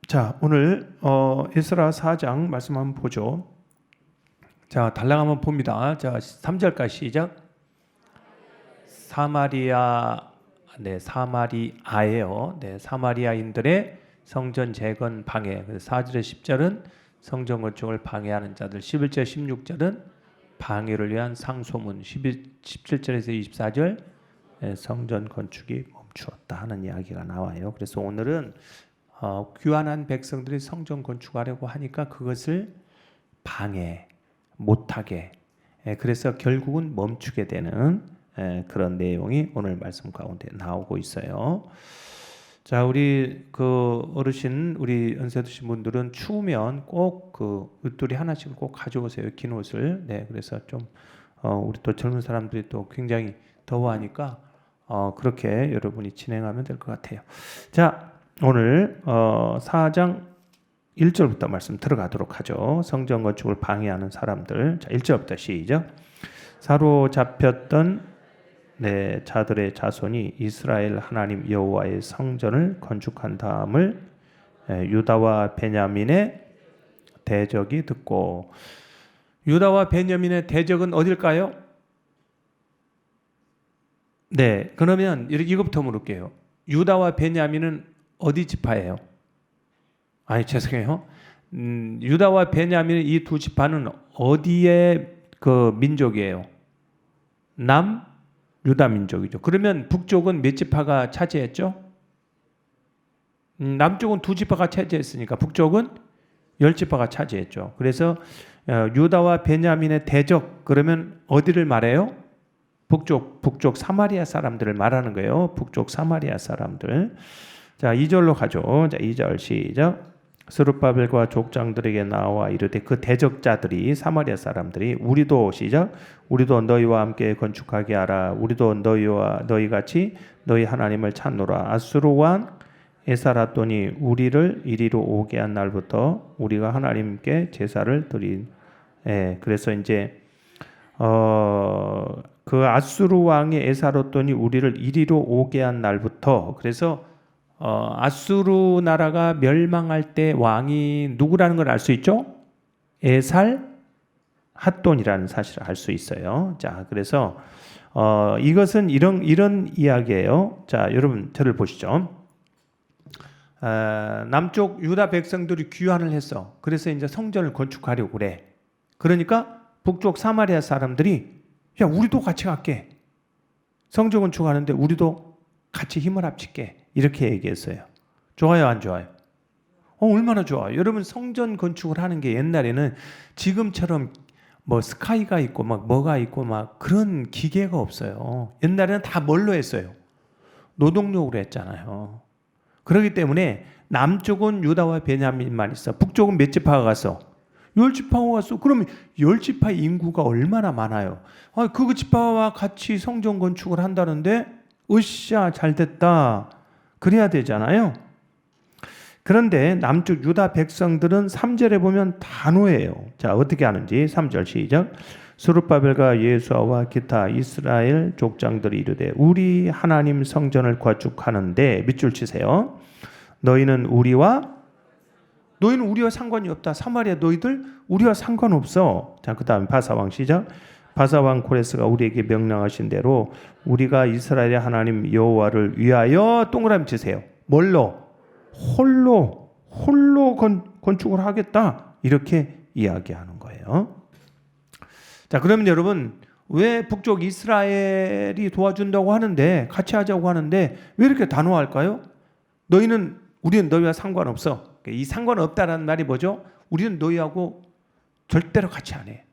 자, 오늘 에스라 4장 말씀 한번 보죠. 자, 달랑 한번 봅니다. 자, 3절까지 시작. 사마리아예요. 네, 사마리아인들의 성전 재건 방해. 4절에 10절은 성전 건축을 방해하는 자들, 11절 16절은 방해를 위한 상소문, 17절에서 24절 성전 건축이 멈추었다 하는 이야기가 나와요. 그래서 오늘은 귀환한 백성들이 성전 건축하려고 하니까 그것을 방해 못하게, 그래서 결국은 멈추게 되는 그런 내용이 오늘 말씀 가운데 나오고 있어요. 자, 우리 그 어르신, 우리 연세 드신 분들은 추우면 꼭 그 옷들이 하나씩 꼭 가져오세요. 긴 옷을. 네, 그래서 좀 우리 또 젊은 사람들이 또 굉장히 더워하니까 그렇게 여러분이 진행하면 될 것 같아요. 자, 오늘 4장 1절부터 말씀 들어가도록 하죠. 성전 건축을 방해하는 사람들. 자, 1절부터 시작. 사로잡혔던 자들의 자손이 이스라엘 하나님 여호와의 성전을 건축한 다음을 유다와 베냐민의 대적이 듣고. 유다와 베냐민의 대적은 어딜까요? 네, 그러면 이것부터 물을게요. 유다와 베냐민은 어디 지파예요? 아니, 죄송해요. 유다와 베냐민 이 두 지파는 어디의 그 민족이에요? 유다 민족이죠. 그러면 북쪽은 몇 지파가 차지했죠? 남쪽은 두 지파가 차지했으니까 북쪽은 10지파가 차지했죠. 그래서 유다와 베냐민의 대적, 그러면 어디를 말해요? 북쪽 사마리아 사람들을 말하는 거예요. 북쪽 사마리아 사람들. 자, 2절로 가죠. 자, 2절 시작. 스룹바벨과 족장들에게 나와 이르되 그 대적자들이 사마리아 사람들이 우리도 시작. 우리도 너희와 함께 건축하게 하라. 우리도 너희 같이 너희 하나님을 찾노라. 아수르 왕 에사라돈이 우리를 이리로 오게 한 날부터 우리가 하나님께 제사를 드린. 그래서 이제 그 아수르 왕의 에사라돈이 우리를 이리로 오게 한 날부터, 그래서 아수르 나라가 멸망할 때 왕이 누구라는 걸 알 수 있죠? 에살핫돈이라는 사실을 알 수 있어요. 자, 그래서 이것은 이런 이야기예요. 자, 여러분 저를 보시죠. 남쪽 유다 백성들이 귀환을 했어. 그래서 이제 성전을 건축하려고 그래. 그러니까 북쪽 사마리아 사람들이 야, 우리도 같이 갈게. 성전 건축하는데 우리도 같이 힘을 합칠게. 이렇게 얘기했어요. 좋아요, 안 좋아요? 얼마나 좋아요. 여러분, 성전 건축을 하는 게 옛날에는 지금처럼 뭐 스카이가 있고 막 뭐가 있고 막 그런 기계가 없어요. 옛날에는 다 뭘로 했어요? 노동력으로 했잖아요. 그렇기 때문에 남쪽은 유다와 베냐민만 있어. 북쪽은 몇 지파가 갔어? 10지파가 갔어. 그러면 10지파 인구가 얼마나 많아요? 그 지파와 같이 성전 건축을 한다는데 으쌰, 잘 됐다. 그래야 되잖아요. 그런데 남쪽 유다 백성들은 3절에 보면 단호해요. 자, 어떻게 하는지 3절 시작. 스룹바벨과 예수아와 기타 이스라엘 족장들이 이르되 우리 하나님 성전을 건축하는데 밑줄 치세요. 너희는 우리와 상관이 없다. 사마리아 너희들 우리와 상관없어. 자, 그 다음에 바사왕 시작. 바사왕 코레스가 우리에게 명령하신 대로 우리가 이스라엘의 하나님 여호와를 위하여 동그라미 치세요. 뭘로? 홀로 건축을 하겠다. 이렇게 이야기하는 거예요. 자, 그러면 여러분, 왜 북쪽 이스라엘이 도와준다고 하는데, 같이 하자고 하는데 왜 이렇게 단호할까요? 우리는 너희와 상관없어. 이 상관없다라는 말이 뭐죠? 우리는 너희하고 절대로 같이 안 해.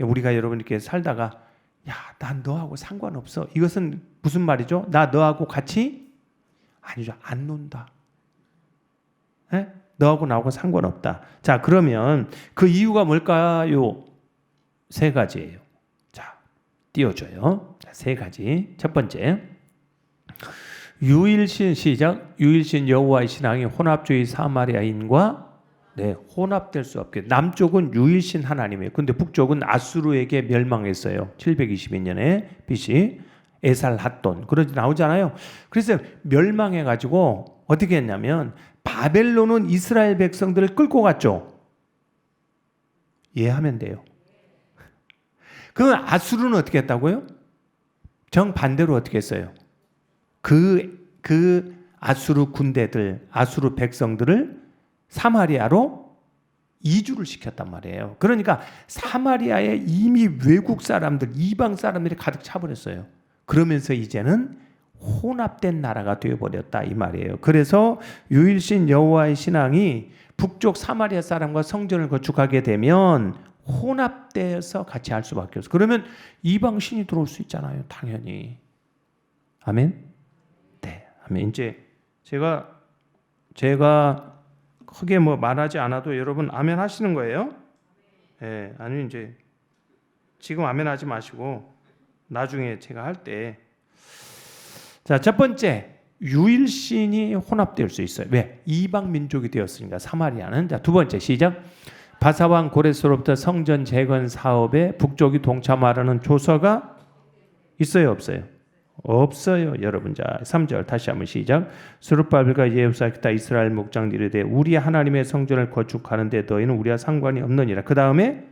우리가 여러분 이렇게 살다가 야, 난 너하고 상관없어. 이것은 무슨 말이죠? 나 너하고 같이 아니죠. 안 논다. 너하고 나하고 상관없다. 자, 그러면 그 이유가 뭘까요? 3가지예요. 자, 띄워줘요. 자, 3가지. 첫 번째, 유일신 시작. 유일신 여호와의 신앙이 혼합주의 사마리아인과 혼합될 수 없게. 남쪽은 유일신 하나님이에요. 근데 북쪽은 아수르에게 멸망했어요. 722년에 BC 에살핫돈. 그러지 나오잖아요. 그래서 멸망해가지고 어떻게 했냐면 바벨론은 이스라엘 백성들을 끌고 갔죠. 이해하면 돼요. 그 아수르는 어떻게 했다고요? 정반대로 어떻게 했어요? 그 아수르 군대들, 아수르 백성들을 사마리아로 이주를 시켰단 말이에요. 그러니까 사마리아에 이미 외국 사람들, 이방 사람들이 가득 차버렸어요. 그러면서 이제는 혼합된 나라가 되어버렸다 이 말이에요. 그래서 유일신 여호와의 신앙이 북쪽 사마리아 사람과 성전을 건축하게 되면 혼합되어서 같이 할 수밖에 없어요. 그러면 이방 신이 들어올 수 있잖아요. 당연히. 아멘? 네. 아멘. 이제 제가 크게 뭐 말하지 않아도 여러분 아멘 하시는 거예요? 네. 아니면 이제 지금 아멘 하지 마시고 나중에 제가 할 때. 자, 첫 번째. 유일신이 혼합될 수 있어요. 왜? 이방 민족이 되었으니까 사마리아는. 자, 두 번째 시작. 바사왕 고레스로부터 성전 재건 사업에 북쪽이 동참하라는 조서가 있어요, 없어요? 없어요, 여러분. 자, 3절 다시 한번 시작. 스룹바벨과 예후사기다 이스라엘 목장들이 이르되 우리 하나님의 성전을 건축하는데 너희는 우리와 상관이 없느니라. 그 다음에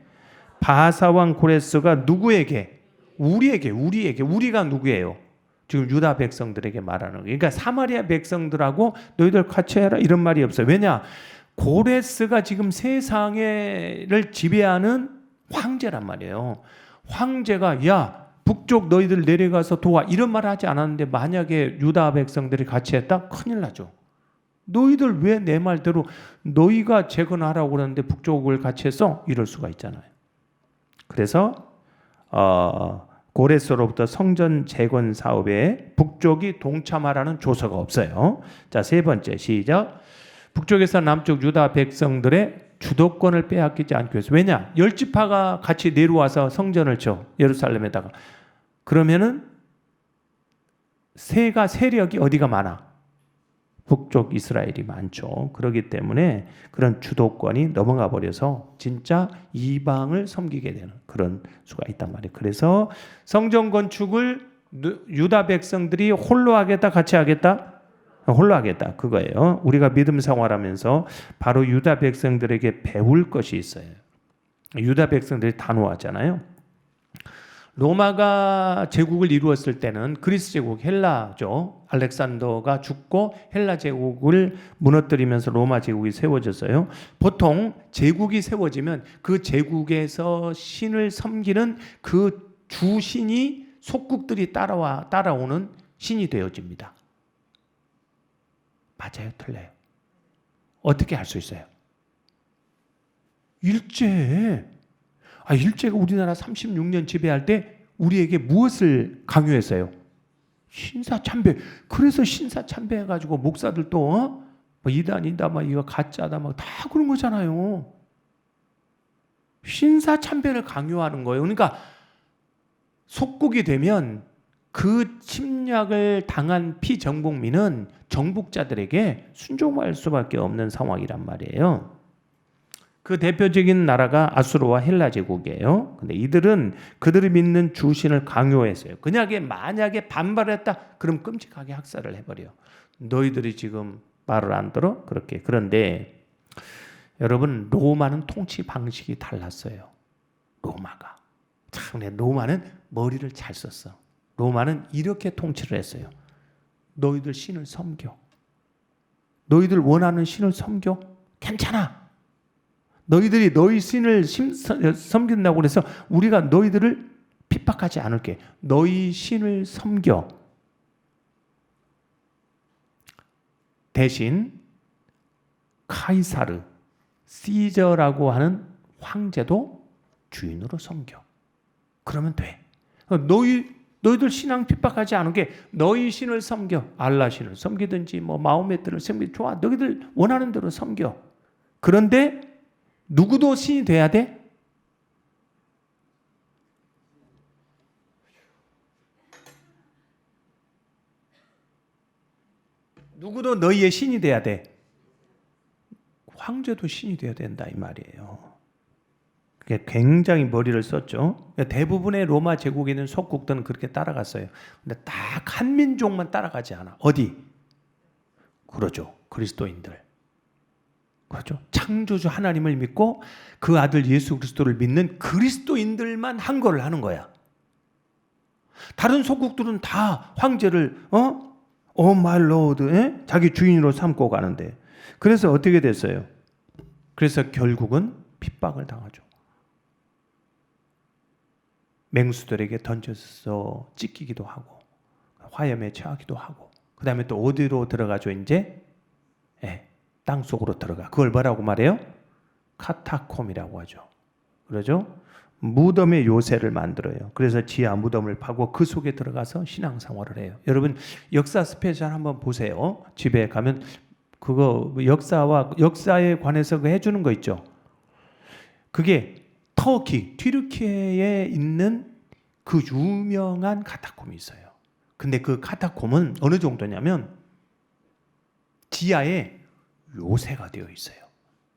바사왕 고레스가 누구에게? 우리에게. 우리가 누구예요? 지금 유다 백성들에게 말하는 거예요. 그러니까 사마리아 백성들하고 너희들 같이 해라 이런 말이 없어요. 왜냐? 고레스가 지금 세상을 지배하는 황제란 말이에요. 황제가 야 북쪽 너희들 내려가서 도와 이런 말을 하지 않았는데 만약에 유다 백성들이 같이 했다? 큰일 나죠. 너희들 왜 내 말대로 너희가 재건하라고 그러는데 북쪽을 같이 했어? 이럴 수가 있잖아요. 그래서 고레스로부터 성전 재건 사업에 북쪽이 동참하라는 조서가 없어요. 자, 세 번째 시작. 북쪽에서 남쪽 유다 백성들의 주도권을 빼앗기지 않기 위해서. 왜냐? 10지파가 같이 내려와서 성전을 쳐 예루살렘에다가. 그러면은 세력이 어디가 많아? 북쪽 이스라엘이 많죠. 그렇기 때문에 그런 주도권이 넘어가 버려서 진짜 이방을 섬기게 되는 그런 수가 있단 말이에요. 그래서 성전 건축을 유다 백성들이 홀로 하겠다, 같이 하겠다? 홀로 하겠다. 그거예요. 우리가 믿음 생활하면서 바로 유다 백성들에게 배울 것이 있어요. 유다 백성들이 단호하잖아요. 로마가 제국을 이루었을 때는 그리스 제국, 헬라죠. 알렉산더가 죽고 헬라 제국을 무너뜨리면서 로마 제국이 세워졌어요. 보통 제국이 세워지면 그 제국에서 신을 섬기는 그 주신이 속국들이 따라오는 신이 되어집니다. 맞아요, 틀려요? 어떻게 할 수 있어요? 일제가 우리나라 36년 지배할 때 우리에게 무엇을 강요했어요? 신사참배. 그래서 신사참배 해가지고 목사들도 뭐 이단이다, 막 이거 가짜다, 막 다 그런 거잖아요. 신사참배를 강요하는 거예요. 그러니까 속국이 되면 그 침략을 당한 피정복민은 정복자들에게 순종할 수밖에 없는 상황이란 말이에요. 그 대표적인 나라가 아수르와 헬라 제국이에요. 근데 이들은 그들이 믿는 주신을 강요했어요. 만약에 반발했다, 그럼 끔찍하게 학살을 해버려. 너희들이 지금 말을 안 들어? 그렇게. 그런데 여러분, 로마는 통치 방식이 달랐어요. 로마가. 참, 로마는 머리를 잘 썼어. 로마는 이렇게 통치를 했어요. 너희들 신을 섬겨. 너희들 원하는 신을 섬겨? 괜찮아. 너희들이 너희 신을 섬긴다고 해서 우리가 너희들을 핍박하지 않을게. 너희 신을 섬겨. 대신 카이사르, 시저라고 하는 황제도 주인으로 섬겨. 그러면 돼. 너희들 신앙 핍박하지 않게 너희 신을 섬겨. 알라 신을 섬기든지 뭐 마호메트를 섬기든지 좋아. 너희들 원하는 대로 섬겨. 그런데 누구도 신이 돼야 돼? 누구도 너희의 신이 돼야 돼. 황제도 신이 돼야 된다 이 말이에요. 그게 굉장히 머리를 썼죠. 대부분의 로마 제국에 있는 속국들은 그렇게 따라갔어요. 근데 딱 한 민족만 따라가지 않아. 어디? 그러죠. 그리스도인들. 그렇죠? 창조주 하나님을 믿고 그 아들 예수 그리스도를 믿는 그리스도인들만 한 거를 하는 거야. 다른 소국들은 다 황제를 Oh my Lord, 자기 주인으로 삼고 가는데, 그래서 어떻게 됐어요? 그래서 결국은 핍박을 당하죠. 맹수들에게 던져서 찢기기도 하고 화염에 처하기도 하고, 그 다음에 또 어디로 들어가죠? 이제 땅 속으로 들어가. 그걸 뭐라고 말해요? 카타콤이라고 하죠. 그러죠? 무덤의 요새를 만들어요. 그래서 지하 무덤을 파고 그 속에 들어가서 신앙생활을 해요. 여러분 역사 스페셜 한번 보세요. 집에 가면 그거 역사에 관해서 그 해주는 거 있죠. 그게 터키, 튀르키예에 있는 그 유명한 카타콤이 있어요. 근데 그 카타콤은 어느 정도냐면 지하에 요새가 되어 있어요.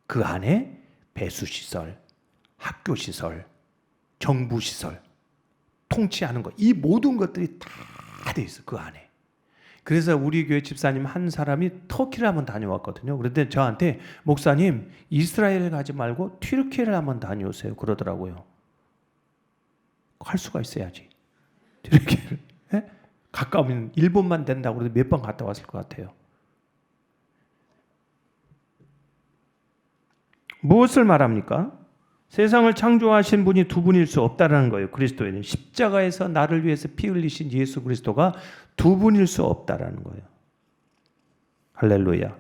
그 안에 배수시설, 학교시설, 정부시설, 통치하는 것, 이 모든 것들이 다 되어 있어요. 그 안에. 그래서 우리 교회 집사님 한 사람이 터키를 한번 다녀왔거든요. 그런데 저한테 목사님 이스라엘 가지 말고 튀르키예를 한번 다녀오세요 그러더라고요. 할 수가 있어야지. 튀르키예를. 가까우면 일본만 된다고 그래도 몇 번 갔다 왔을 것 같아요. 무엇을 말합니까? 세상을 창조하신 분이 두 분일 수 없다는 거예요. 그리스도에는 십자가에서 나를 위해서 피 흘리신 예수 그리스도가 두 분일 수 없다는 거예요. 할렐루야.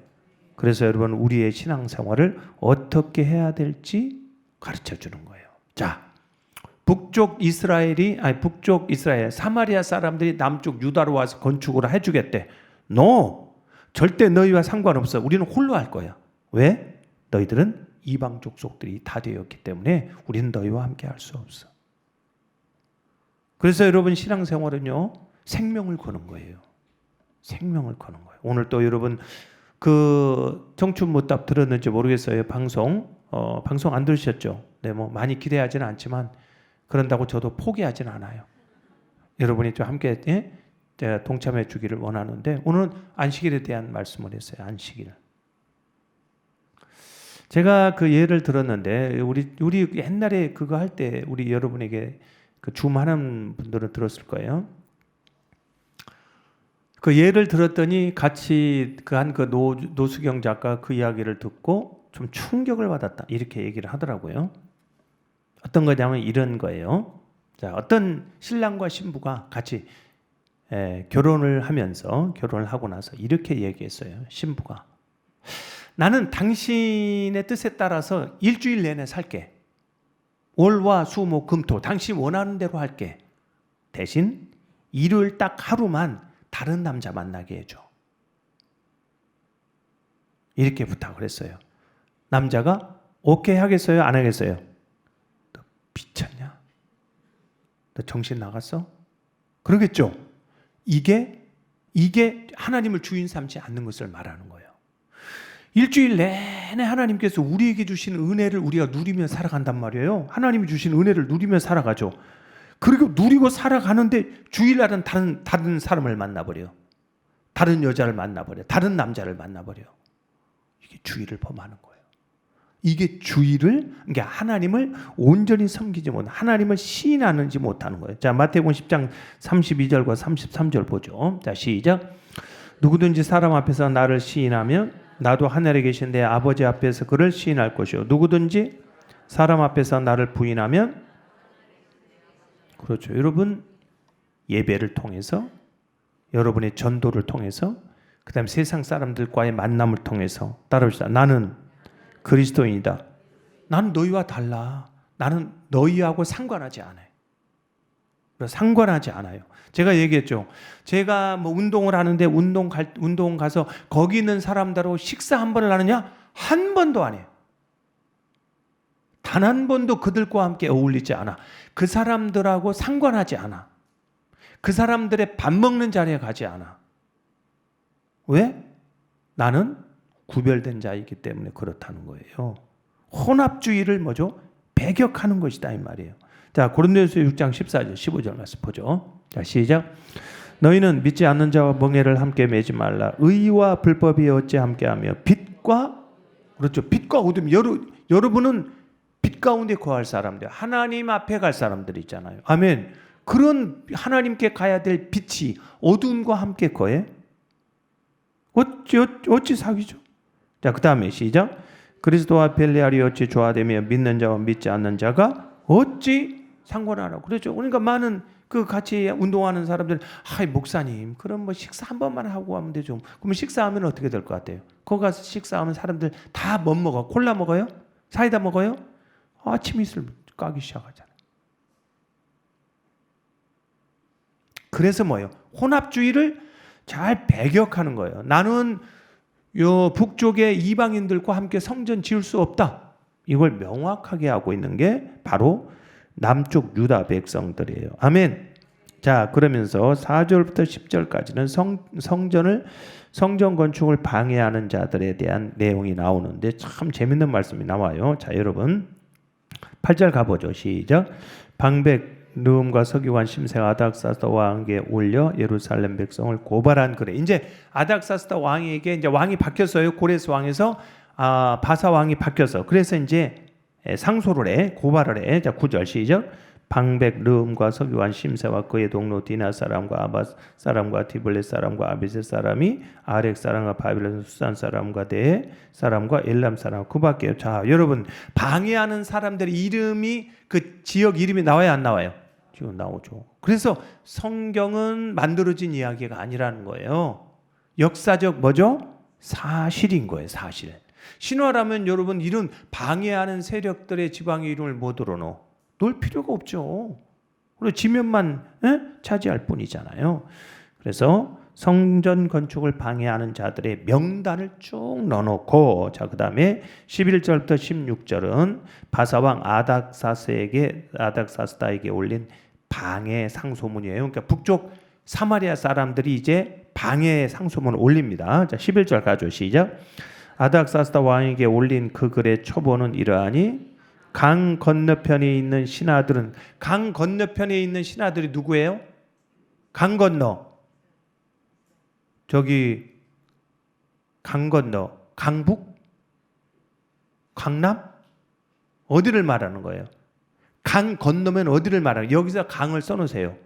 그래서 여러분 우리의 신앙생활을 어떻게 해야 될지 가르쳐 주는 거예요. 자, 북쪽 이스라엘 사마리아 사람들이 남쪽 유다로 와서 건축을 해주겠대. No, 절대 너희와 상관없어. 우리는 홀로 할 거야. 왜? 너희들은 이방 족속들이 다 되었기 때문에 우리는 너희와 함께 할 수 없어. 그래서 여러분 신앙생활은요 생명을 거는 거예요. 생명을 거는 거예요. 오늘 또 여러분 그 청춘못답 들었는지 모르겠어요. 방송 안 들으셨죠? 네, 뭐 많이 기대하지는 않지만 그런다고 저도 포기하지는 않아요. 여러분이 좀 함께 동참해 주기를 원하는데 오늘은 안식일에 대한 말씀을 했어요. 안식일. 제가 그 예를 들었는데 우리 옛날에 그거 할 때 우리 여러분에게 그 줌하는 분들은 들었을 거예요. 그 예를 들었더니 같이 그 노수경 작가 그 이야기를 듣고 좀 충격을 받았다 이렇게 얘기를 하더라고요. 어떤 거냐면 이런 거예요. 자, 어떤 신랑과 신부가 같이 결혼을 하고 나서 이렇게 얘기했어요. 신부가 나는 당신의 뜻에 따라서 일주일 내내 살게. 월화 수목 금토 당신 원하는 대로 할게. 대신 일요일 딱 하루만 다른 남자 만나게 해줘. 이렇게 부탁을 했어요. 남자가 오케이 하겠어요? 안 하겠어요? 너 미쳤냐? 너 정신 나갔어? 그러겠죠? 이게 하나님을 주인 삼지 않는 것을 말하는 거예요. 일주일 내내 하나님께서 우리에게 주신 은혜를 우리가 누리며 살아간단 말이에요. 하나님이 주신 은혜를 누리며 살아가죠. 그리고 누리고 살아가는데 주일날은 다른 사람을 만나버려. 다른 여자를 만나버려. 다른 남자를 만나버려. 이게 주의를 범하는 거예요. 이게 그러니까 하나님을 온전히 섬기지 못하는, 하나님을 시인하는지 못하는 거예요. 자, 마태복음 10장 32절과 33절 보죠. 자, 시작. 누구든지 사람 앞에서 나를 시인하면 나도 하늘에 계신 내 아버지 앞에서 그를 시인할 것이요. 누구든지 사람 앞에서 나를 부인하면, 그렇죠. 여러분 예배를 통해서, 여러분의 전도를 통해서, 그 다음에 세상 사람들과의 만남을 통해서 따라합시다. 나는 그리스도인이다. 나는 너희와 달라. 나는 너희하고 상관하지 않아요. 상관하지 않아요. 제가 얘기했죠. 제가 뭐 운동을 하는데 운동 가서 거기 있는 사람들하고 식사 한 번을 하느냐? 한 번도 안 해요. 단 한 번도 그들과 함께 어울리지 않아. 그 사람들하고 상관하지 않아. 그 사람들의 밥 먹는 자리에 가지 않아. 왜? 나는 구별된 자이기 때문에 그렇다는 거예요. 혼합주의를 뭐죠? 배격하는 것이다 이 말이에요. 자, 고린도후서 6장 14절 15절 말씀 보죠. 자, 시작. 너희는 믿지 않는 자와 멍에를 함께 매지 말라. 의와 불법이 어찌 함께하며 빛과 그렇죠. 빛과 어둠. 여러분은 빛 가운데 거할 사람들, 하나님 앞에 갈 사람들이 있잖아요. 아멘. 그런 하나님께 가야 될 빛이 어둠과 함께 거해? 어찌 사귀죠? 자, 그 다음에 시작. 그리스도와 벨레알이 어찌 조화되며 믿는 자와 믿지 않는 자가 어찌 상관하라고. 그렇죠. 그러니까 많은 그 같이 운동하는 사람들, 목사님, 그럼 뭐 식사 한 번만 하고 하면 되죠. 그러면 식사하면 어떻게 될 것 같아요? 거기 가서 식사하면 사람들 다 뭐 먹어? 콜라 먹어요? 사이다 먹어요? 아침 이슬 까기 시작하잖아요. 그래서 뭐예요? 혼합주의를 잘 배격하는 거예요. 나는 요 북쪽의 이방인들과 함께 성전 지을 수 없다. 이걸 명확하게 하고 있는 게 바로 남쪽 유다 백성들이에요. 아멘. 자, 그러면서 4절부터 10절까지는 성전 건축을 방해하는 자들에 대한 내용이 나오는데 참 재밌는 말씀이 나와요. 자, 여러분 8절 가보죠. 시작. 방백 르움과 서기관 심세가 아닥사스다 왕에게 올려 예루살렘 백성을 고발한 글에, 이제 아닥사스다 왕에게 이제 왕이 바뀌었어요. 고레스 왕에서 바사 왕이 바뀌어서, 그래서 이제 상소를 해, 고발을 해. 자, 9절 시작. 방백 르움과 서기관 심세와 그의 동료 디나 사람과 아바 사람과 디블렛 사람과 아비세 사람이 아렉 사람과 바빌론 수산 사람과 대 사람과 엘람 사람, 그밖에요. 자, 여러분, 방해하는 사람들의 이름이, 그 지역 이름이 나와야 안 나와요? 지금 나오죠. 그래서 성경은 만들어진 이야기가 아니라는 거예요. 역사적 뭐죠? 사실인 거예요. 사실. 신화라면 여러분, 이런 방해하는 세력들의 지방의 이름을 못 들어놓어. 놓을 필요가 없죠. 그리고 지면만 차지할 뿐이잖아요. 그래서 성전 건축을 방해하는 자들의 명단을 쭉 넣어놓고, 자, 그 다음에 11절부터 16절은 바사왕 아닥사스다에게 올린 방해 상소문이에요. 그러니까 북쪽 사마리아 사람들이 이제 방해 상소문을 올립니다. 자, 11절 가죠. 시작. 아닥사스다 왕에게 올린 그 글의 초본은 이러하니 강 건너편에 있는 신하들은, 강 건너편에 있는 신하들이 누구예요? 강 건너, 저기 강 건너, 강북? 강남? 어디를 말하는 거예요? 강 건너면 어디를 말하는 거예요? 여기서 강을 써놓으세요.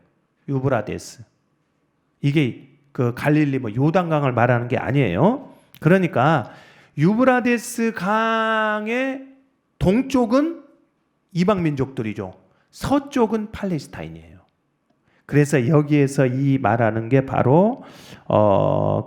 유브라데스. 이게 그 갈릴리 뭐 요단강을 말하는 게 아니에요. 그러니까 유브라데스 강의 동쪽은 이방 민족들이죠. 서쪽은 팔레스타인이에요. 그래서 여기에서 이 말하는 게 바로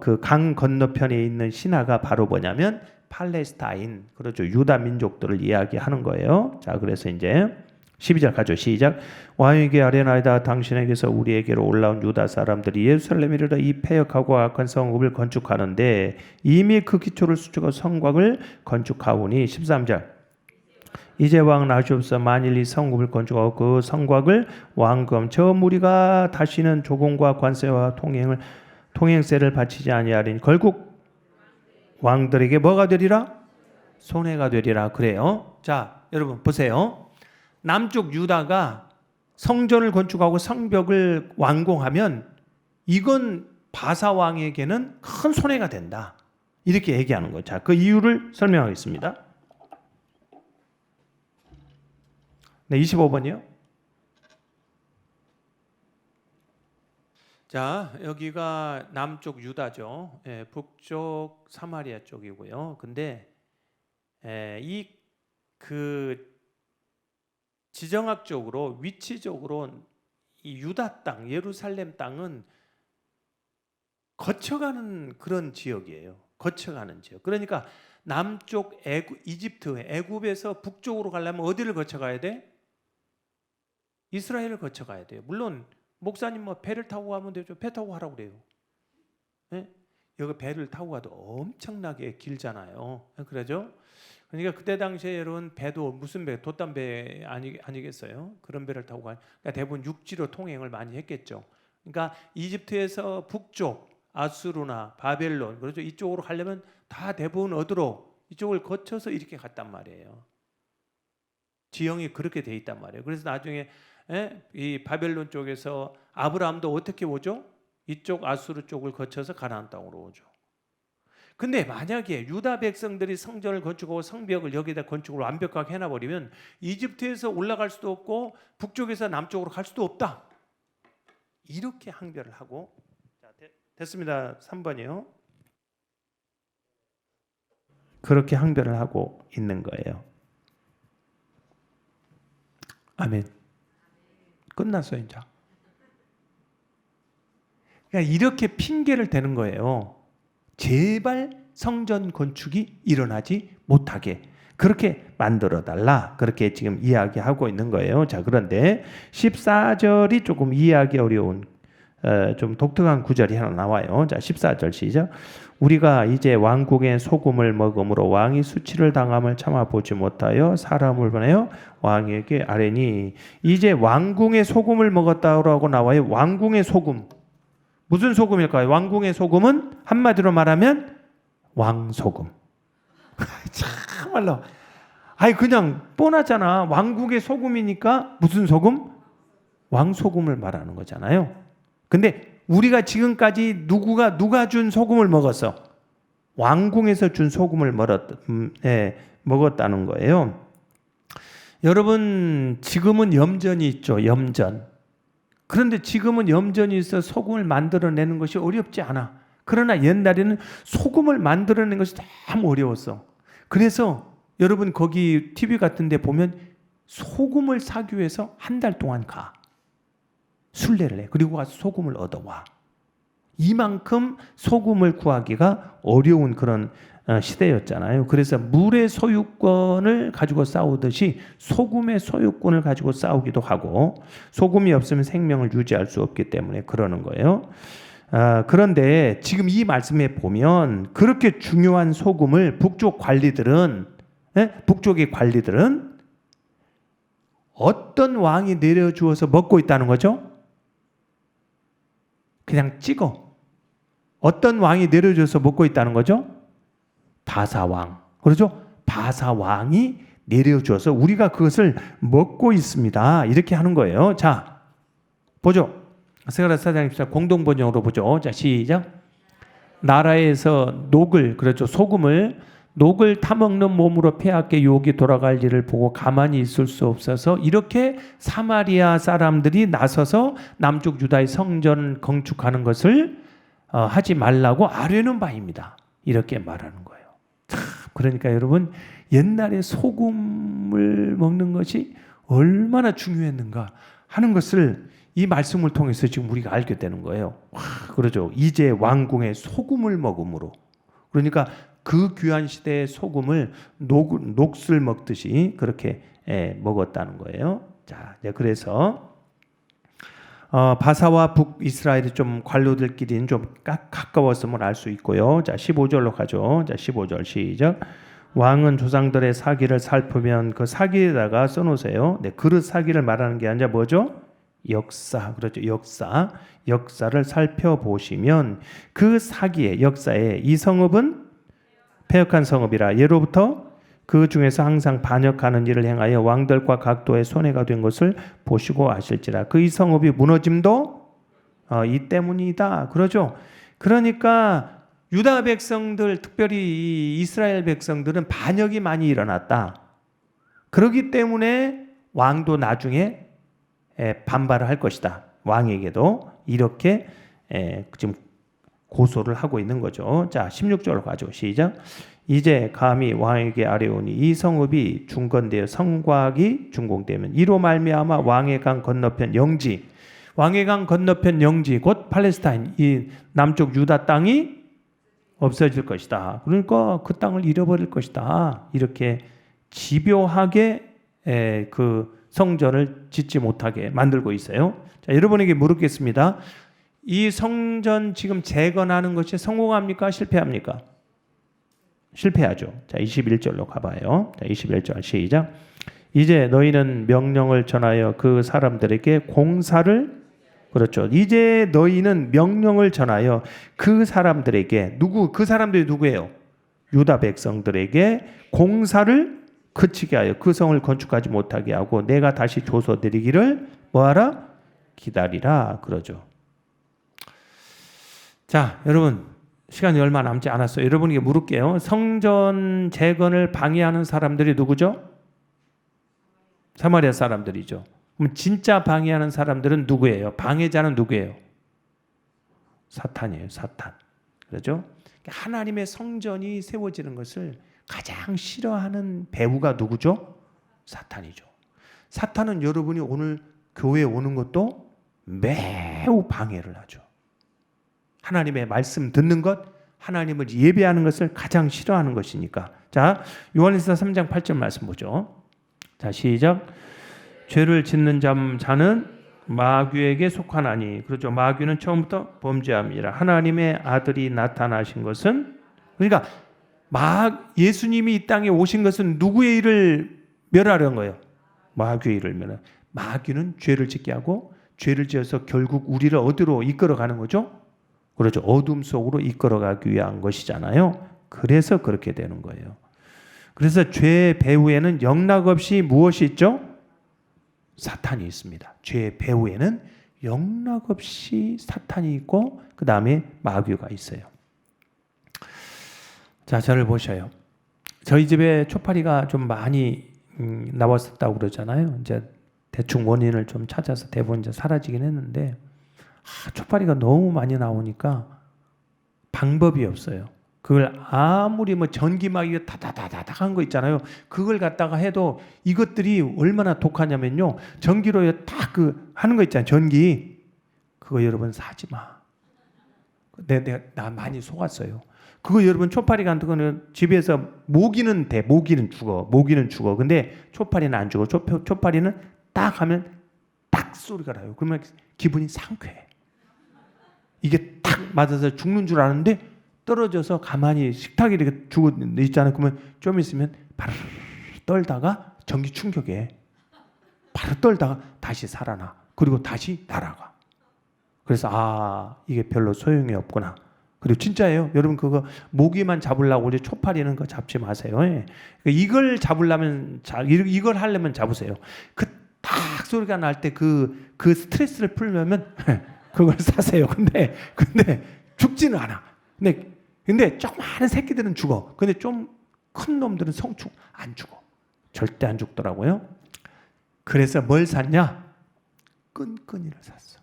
그 강 건너편에 있는 신하가 바로 뭐냐면 팔레스타인, 그렇죠. 유다 민족들을 이야기하는 거예요. 자, 그래서 이제 12절 가죠. 시작. 왕에게 아뢰나이다. 당신에게서 우리에게로 올라온 유다 사람들이 예루살렘에 이르러 이 패역하고 악한 성읍을 건축하는데 이미 그 기초를 수축하고 성곽을 건축하오니. 13절. 이제 왕 나시옵소서. 만일 이 성읍을 건축하고 그 성곽을 왕금 저 무리가 다시는 조공과 관세와 통행세를 바치지 아니하리니 결국 왕들에게 뭐가 되리라? 손해가 되리라. 그래요. 자, 여러분 보세요. 남쪽 유다가 성전을 건축하고 성벽을 완공하면 이건 바사 왕에게는 큰 손해가 된다. 이렇게 얘기하는 거죠. 자, 그 이유를 설명하겠습니다. 네, 25번이요. 자, 여기가 남쪽 유다죠. 북쪽 사마리아 쪽이고요. 근데 이 그 지정학적으로 위치적으로 이 유다 땅, 예루살렘 땅은 거쳐가는 그런 지역이에요. 거쳐가는 지역. 그러니까 남쪽 이집트, 애굽에서 북쪽으로 가려면 어디를 거쳐가야 돼? 이스라엘을 거쳐가야 돼요. 물론 목사님 뭐 배를 타고 가면 되죠. 배 타고 가라고 그래요. 네? 여기 배를 타고 가도 엄청나게 길잖아요. 그러죠? 그러니까 그때 당시에 여러분 배도 무슨 배, 돛담배 아니겠어요? 그런 배를 타고 그러니까 대부분 육지로 통행을 많이 했겠죠. 그러니까 이집트에서 북쪽 아수르나 바벨론, 그렇죠? 이쪽으로 가려면 다 대부분 어디로? 이쪽을 거쳐서 이렇게 갔단 말이에요. 지형이 그렇게 돼 있단 말이에요. 그래서 나중에 이 바벨론 쪽에서 아브라함도 어떻게 오죠? 이쪽 아수르 쪽을 거쳐서 가나안 땅으로 오죠. 근데 만약에 유다 백성들이 성전을 건축하고 성벽을 여기다 건축을 완벽하게 해놔버리면 이집트에서 올라갈 수도 없고 북쪽에서 남쪽으로 갈 수도 없다. 이렇게 항변을 하고, 자, 됐습니다. 3번이요. 그렇게 항변을 하고 있는 거예요. 아멘. 끝났어요, 이제. 그러니까 이렇게 핑계를 대는 거예요. 제발 성전 건축이 일어나지 못하게 그렇게 만들어 달라. 그렇게 지금 이야기하고 있는 거예요. 자, 그런데 14절이 조금 이해하기 어려운 좀 독특한 구절이 하나 나와요. 자, 14절 시작. 우리가 이제 왕궁의 소금을 먹음으로 왕이 수치를 당함을 참아보지 못하여 사람을 보내어 왕에게 아뢰니. 이제 왕궁의 소금을 먹었다고 나와요. 왕궁의 소금. 무슨 소금일까요? 왕궁의 소금은 한마디로 말하면 왕소금. 참말로. 아니 그냥 뻔하잖아. 왕국의 소금이니까 무슨 소금? 왕소금을 말하는 거잖아요. 근데 우리가 지금까지 누가 준 소금을 먹었어? 왕궁에서 준 소금을 먹었다는 거예요. 여러분 지금은 염전이 있죠. 염전. 그런데 지금은 염전이 있어 소금을 만들어내는 것이 어렵지 않아. 그러나 옛날에는 소금을 만들어내는 것이 너무 어려웠어. 그래서 여러분 거기 TV 같은 데 보면 소금을 사기 위해서 한 달 동안 가. 순례를 해. 그리고 가서 소금을 얻어와. 이만큼 소금을 구하기가 어려운 그런 시대였잖아요. 그래서 물의 소유권을 가지고 싸우듯이 소금의 소유권을 가지고 싸우기도 하고, 소금이 없으면 생명을 유지할 수 없기 때문에 그러는 거예요. 그런데 지금 이 말씀에 보면 그렇게 중요한 소금을 북쪽의 관리들은 어떤 왕이 내려주어서 먹고 있다는 거죠? 그냥 찍어. 어떤 왕이 내려줘서 먹고 있다는 거죠? 바사왕. 그렇죠? 바사왕이 내려줘서 우리가 그것을 먹고 있습니다. 이렇게 하는 거예요. 자, 보죠. 스가랴 4장 24 공동번역으로 보죠. 자, 시작. 나라에서 그렇죠. 녹을 타먹는 몸으로 폐하께 유혹이 돌아갈 일을 보고 가만히 있을 수 없어서 이렇게 사마리아 사람들이 나서서 남쪽 유다의 성전 건축하는 것을 하지 말라고 아뢰는 바입니다. 이렇게 말하는 거예요. 그러니까 여러분 옛날에 소금을 먹는 것이 얼마나 중요했는가 하는 것을 이 말씀을 통해서 지금 우리가 알게 되는 거예요. 그러죠. 이제 왕궁의 소금을 먹음으로. 그러니까 그 귀한 시대의 소금을 녹술 먹듯이 그렇게 먹었다는 거예요. 자, 그래서 바사와 북이스라엘이 좀 관료들끼리는 좀 가까웠음을 알 수 있고요. 자, 15절로 가죠. 자, 15절 시작. 왕은 조상들의 사기를 살피면 그 사기에다가 써놓으세요. 네, 그릇 사기를 말하는 게 아니라 뭐죠? 역사. 그렇죠. 역사를 살펴보시면 그 사기의 역사에 이 성읍은 패역한 성읍이라 예로부터 그 중에서 항상 반역하는 일을 행하여 왕들과 각도의 손해가 된 것을 보시고 아실지라. 그 이 성읍이 무너짐도 이 때문이다. 그러죠. 그러니까 유다 백성들, 특별히 이스라엘 백성들은 반역이 많이 일어났다. 그렇기 때문에 왕도 나중에 반발을 할 것이다. 왕에게도 이렇게 지금 고소를 하고 있는 거죠. 자, 16절로 가죠. 시작. 이제 감히 왕에게 아뢰오니 이 성읍이 중건되어 성곽이 준공되면 이로 말미암아 왕의 강 건너편 영지, 왕의 강 건너편 영지 곧 팔레스타인, 이 남쪽 유다 땅이 없어질 것이다. 그러니까 그 땅을 잃어버릴 것이다. 이렇게 집요하게 그 성전을 짓지 못하게 만들고 있어요. 자, 여러분에게 물었겠습니다. 이 성전 지금 재건하는 것이 성공합니까? 실패합니까? 실패하죠. 자, 21절로 가봐요. 자, 21절 시작. 이제 너희는 명령을 전하여 그 사람들에게 공사를, 그렇죠. 이제 너희는 명령을 전하여 그 사람들에게, 그 사람들이 누구예요? 유다 백성들에게 공사를 그치게 하여 그 성을 건축하지 못하게 하고 내가 다시 조서 드리기를 뭐하라? 기다리라. 그러죠. 자, 여러분 시간이 얼마 남지 않았어요. 여러분에게 물을게요. 성전 재건을 방해하는 사람들이 누구죠? 사마리아 사람들이죠. 그럼 진짜 방해하는 사람들은 누구예요? 방해자는 누구예요? 사탄이에요. 사탄. 그렇죠? 하나님의 성전이 세워지는 것을 가장 싫어하는 배후가 누구죠? 사탄이죠. 사탄은 여러분이 오늘 교회에 오는 것도 매우 방해를 하죠. 하나님의 말씀 듣는 것, 하나님을 예배하는 것을 가장 싫어하는 것이니까. 자, 요한일서 3장 8절 말씀 보죠. 자, 시작. 죄를 짓는 자는 마귀에게 속하나니. 그렇죠. 마귀는 처음부터 범죄함이라. 하나님의 아들이 나타나신 것은, 그러니까 예수님이 이 땅에 오신 것은 누구의 일을 멸하려는 거예요? 마귀의 일을 멸하려. 마귀는 죄를 짓게 하고, 죄를 지어서 결국 우리를 어디로 이끌어가는 거죠? 그렇죠. 어둠 속으로 이끌어가기 위한 것이잖아요. 그래서 그렇게 되는 거예요. 그래서 죄 배후에는 영락없이 무엇이 있죠? 사탄이 있습니다. 죄 배후에는 영락없이 사탄이 있고 그 다음에 마귀가 있어요. 자, 저를 보셔요. 저희 집에 초파리가 좀 많이 나왔었다고 그러잖아요. 이제 대충 원인을 좀 찾아서 대부분 이제 사라지긴 했는데, 초파리가 너무 많이 나오니까 방법이 없어요. 그걸 아무리 뭐 전기막이 다다다다닥 한 거 있잖아요. 그걸 갖다가 해도 이것들이 얼마나 독하냐면요. 전기로 딱 하는 거 있잖아요. 전기. 그거 여러분 사지 마. 나 많이 속았어요. 그거 여러분 초파리 같은 거는 집에서 모기는 돼. 모기는 죽어. 근데 초파리는 안 죽어. 초파리는 딱 하면 딱 소리가 나요. 그러면 기분이 상쾌해. 이게 딱 맞아서 죽는 줄 아는데 떨어져서 가만히 식탁에 이렇게 죽어 있잖아요. 그러면 좀 있으면 바로 떨다가 전기 충격에 바로 떨다가 다시 살아나. 그리고 다시 날아가. 그래서 이게 별로 소용이 없구나. 그리고 진짜예요. 여러분 그거 모기만 잡으려고 우리 초파리는 거 잡지 마세요. 이걸 잡으려면 이걸 하려면 잡으세요. 그 딱 소리가 날 때 그 스트레스를 풀려면 그걸 사세요. 근데 죽지는 않아. 근데 조그마한 새끼들은 죽어. 근데 좀 큰 놈들은 성충 안 죽어. 절대 안 죽더라고요. 그래서 뭘 샀냐? 끈끈이를 샀어.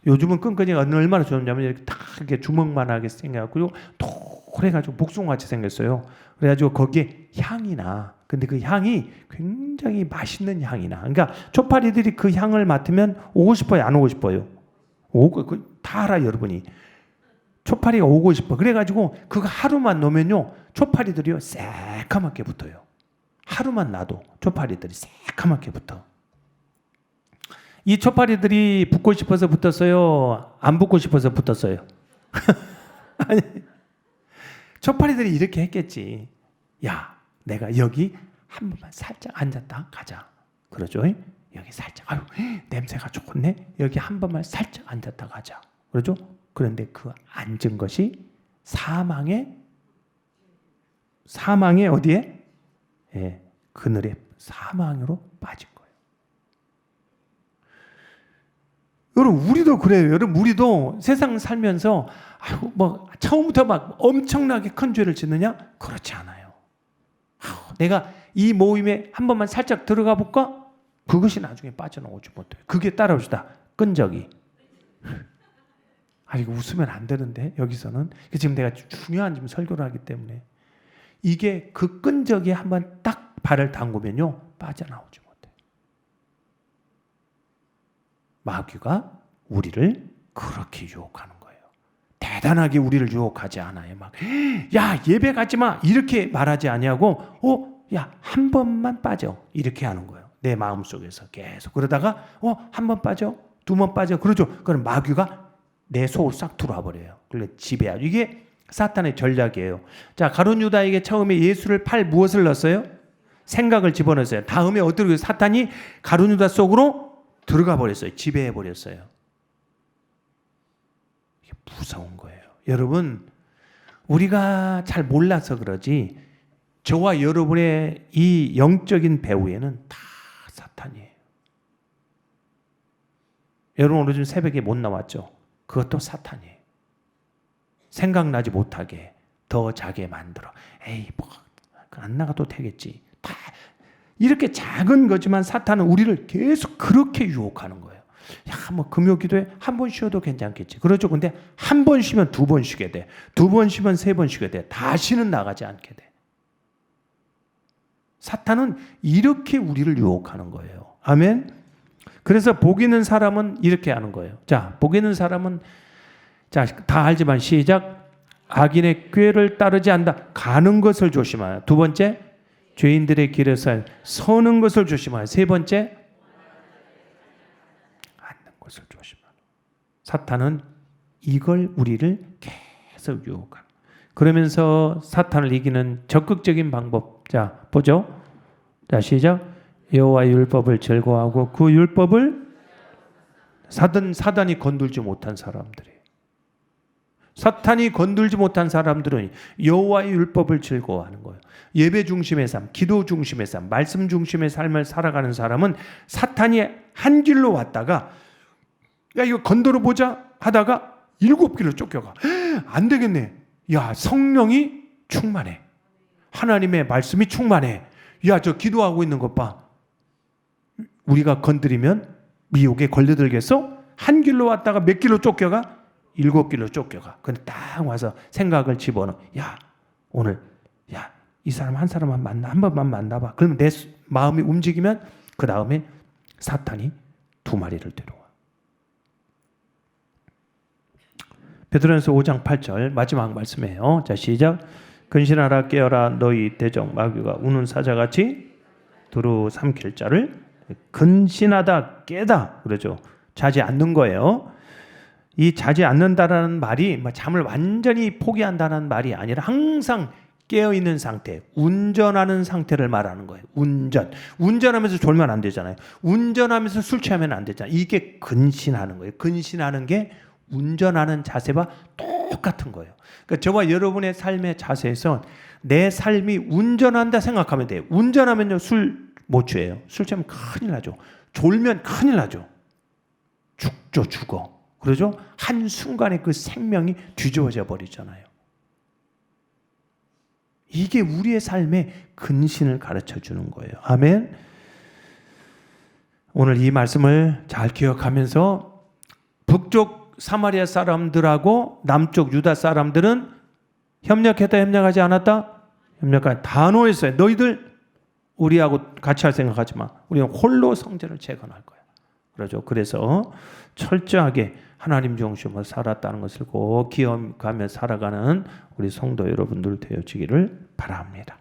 요즘은 끈끈이가 얼마나 좋냐면 이렇게 딱 이렇게 주먹만하게 생겨갖고 도래가지고 복숭아같이 생겼어요. 그래가지고 거기에 향이 나. 근데 그 향이 굉장히 맛있는 향이 나. 그러니까 초파리들이 그 향을 맡으면 오고 싶어요, 안 오고 싶어요? 다 알아 여러분이. 초파리가 오고 싶어. 그래가지고 그거 하루만 놓으면요, 초파리들이요 새까맣게 붙어요. 하루만 놔도 초파리들이 새까맣게 붙어. 이 초파리들이 붙고 싶어서 붙었어요? 안 붙고 싶어서 붙었어요? 아니, 초파리들이 이렇게 했겠지. 야, 내가 여기 한 번만 살짝 앉았다 가자. 그러죠? 여기 살짝, 아유, 냄새가 좋네. 여기 한 번만 살짝 앉았다 가자. 그러죠? 그런데 그 앉은 것이 사망의 어디에? 예, 그늘에 사망으로 빠진 거예요. 여러분, 우리도 그래요. 여러분, 우리도 세상 살면서 처음부터 막 엄청나게 큰 죄를 짓느냐? 그렇지 않아요. 내가 이 모임에 한 번만 살짝 들어가 볼까? 그것이 나중에 빠져나오지 못해요. 그게 따라옵시다. 끈적이. 이거 웃으면 안 되는데 여기서는. 지금 내가 중요한 지금 설교를 하기 때문에. 이게 그 끈적이 한번 딱 발을 담그면요, 빠져나오지 못해요. 마귀가 우리를 그렇게 유혹하는 거예요. 대단하게 우리를 유혹하지 않아요. 야, 예배 가지 마 이렇게 말하지 아니하고, 야, 한 번만 빠져 이렇게 하는 거예요. 내 마음속에서 계속. 그러다가 한 번 빠져, 두 번 빠져. 그러죠. 그럼 마귀가 내 속을 싹 들어와 버려요. 그래 지배하죠. 이게 사탄의 전략이에요. 자, 가룟 유다에게 처음에 예수를 팔 무엇을 넣었어요? 생각을 집어넣었어요. 다음에 어떻게 사탄이 가룟 유다 속으로 들어가 버렸어요. 지배해 버렸어요. 이게 무서운 거예요. 여러분, 우리가 잘 몰라서 그러지 저와 여러분의 이 영적인 배후에는 다 사탄이에요. 여러분 오늘 좀 새벽에 못 나왔죠? 그것도 사탄이에요. 생각나지 못하게 더 자게 만들어. 에이, 뭐 안 나가도 되겠지. 다 이렇게 작은 거지만 사탄은 우리를 계속 그렇게 유혹하는 거예요. 야, 뭐 금요기도에 한 번 쉬어도 괜찮겠지. 그렇죠. 근데 한 번 쉬면 두 번 쉬게 돼. 두 번 쉬면 세 번 쉬게 돼. 다시는 나가지 않게 돼. 사탄은 이렇게 우리를 유혹하는 거예요. 아멘. 그래서 복 있는 사람은 이렇게 하는 거예요. 자, 복 있는 사람은 자, 다 알지만 시작. 악인의 꾀를 따르지 않다. 가는 것을 조심하여. 두 번째, 죄인들의 길에서 서는 것을 조심하여. 세 번째, 앉는 것을 조심하여. 사탄은 이걸 우리를 계속 유혹하는. 그러면서 사탄을 이기는 적극적인 방법. 자, 보죠. 자, 시작. 여호와의 율법을 즐거워하고 그 율법을 사단이 건들지 못한 사람들이. 사탄이 건들지 못한 사람들은 여호와의 율법을 즐거워하는 거예요. 예배 중심의 삶, 기도 중심의 삶, 말씀 중심의 삶을 살아가는 사람은 사탄이 한 길로 왔다가 야, 이거 건드려 보자 하다가 7길로 쫓겨가. 안 되겠네. 야, 성령이 충만해. 하나님의 말씀이 충만해. 야, 저 기도하고 있는 것 봐. 우리가 건드리면 미혹에 걸려들겠어? 한 길로 왔다가 몇 길로 쫓겨가? 7길로 쫓겨가. 근데 딱 와서 생각을 집어넣어. 야, 오늘, 야, 이 사람 한 사람만 만나, 한 번만 만나봐. 그러면 내 마음이 움직이면 그 다음에 사탄이 2마리를 데려와. 베드로전서 5장 8절 마지막 말씀이에요. 자, 시작. 근신하라 깨어라 너희 대적 마귀가 우는 사자같이 두루 삼킬 자를 근신하다 깨다 그러죠. 자지 않는 거예요. 이 자지 않는다라는 말이 잠을 완전히 포기한다는 말이 아니라 항상 깨어있는 상태, 운전하는 상태를 말하는 거예요. 운전하면서 졸면 안 되잖아요. 운전하면서 술 취하면 안 되잖아요. 이게 근신하는 거예요. 근신하는 게 운전하는 자세와 똑같은 거예요. 그러니까 저와 여러분의 삶의 자세에서 내 삶이 운전한다 생각하면 돼요. 운전하면요 술 못 취해요. 술 취하면 큰일 나죠. 졸면 큰일 나죠. 죽어. 그러죠? 한순간에 그 생명이 뒤집어져 버리잖아요. 이게 우리의 삶의 근신을 가르쳐 주는 거예요. 아멘. 오늘 이 말씀을 잘 기억하면서 북쪽 사마리아 사람들하고 남쪽 유다 사람들은 협력했다 협력하지 않았다? 협력한 단호했어요. 너희들 우리하고 같이 할 생각하지 마. 우리는 홀로 성전을 재건할 거야. 그러죠. 그래서 철저하게 하나님 중심으로 살았다는 것을 꼭 기억하며 살아가는 우리 성도 여러분들 되어지기를 바랍니다.